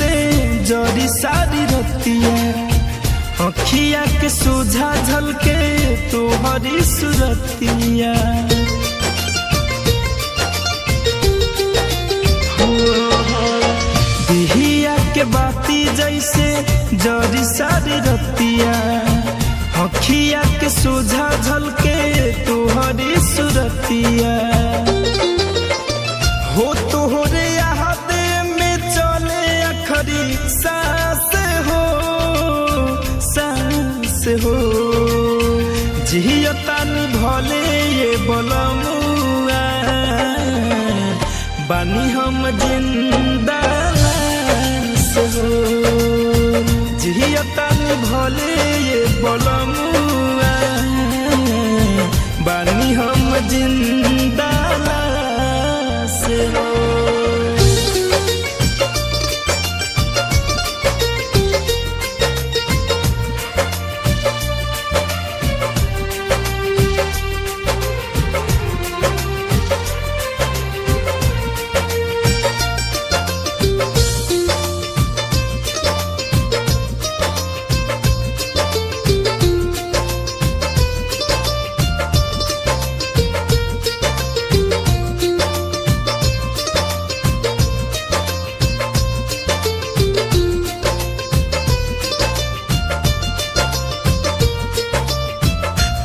जैसे जरी सारी रतिया अखिया के सोझा झलके तोहरी सुरतिया दिहिया के बाती जैसे जरी सारी रतिया अखिया के सोझा झलके तोहरी सुरतिया हो तोहरे यादे में चले अखरी सांस हो जियतानी भले ये बलमुआ बानी हम जिंदा से हो जियतानी भले ये बलमुआ बानी हम जिंदा से हो।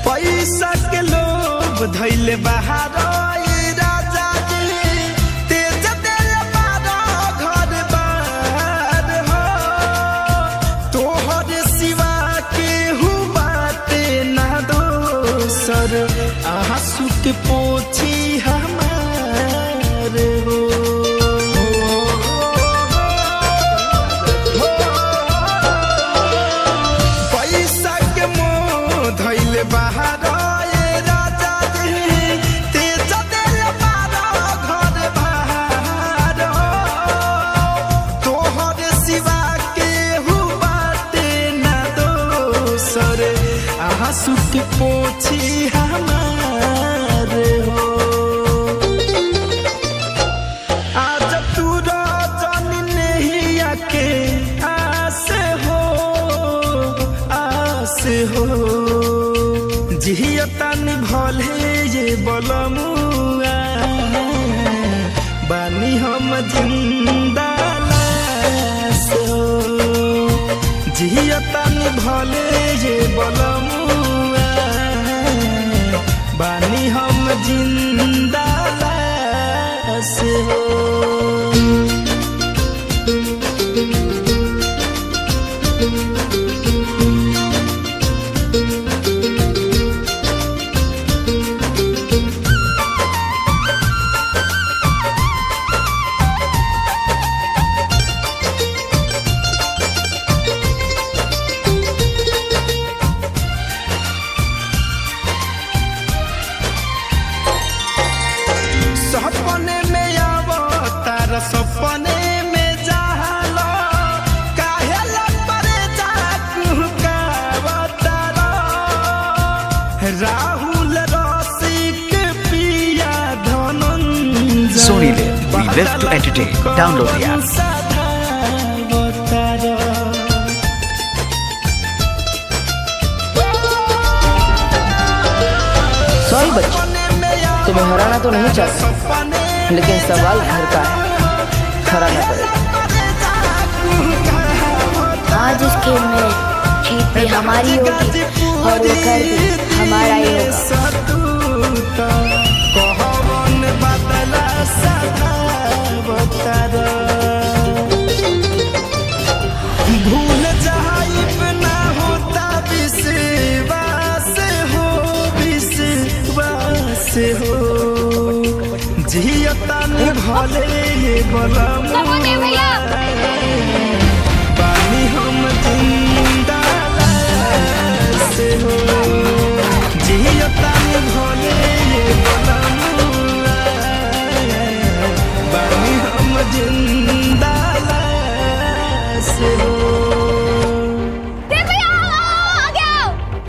पैसा के लोभ धैले बाहर राजा जी तेज दिल बारो घर बार हो तोहर सिवा के बाटे ना दोसर आंसू के पोछी हमार हो पैसा के मोह धैले बाहर आंसू के पोछी हमार हो आज तू रजनी नहीं आके आस हो जियतानी भले ये बलमुआ बानी हम जिंदा लाश हो जियतानी भले ये बलमुआ बानी हम जिंदा लाश हो। सपने में आवो तारा सपने में जालो काहे लपरे जाकू का बतारो राहुल रसिक पिया Dhananjay Sony Live, we live to entertain. Download the app. Sorry बच्चे तुम्हें हराना तो नहीं चाहता लेकिन सवाल घर का है हराना पड़ेगा। आज इस खेल में जीत भी हमारी होगी और वो कर भी हमारा ही होगा। भूल जाइब ना होता विश्वास हो जियतानी भले ये बलमुआ बानी हम जिंदा लाश हो जियतानी भले ये बलमुआ बानी हम जिंदा लाश हो।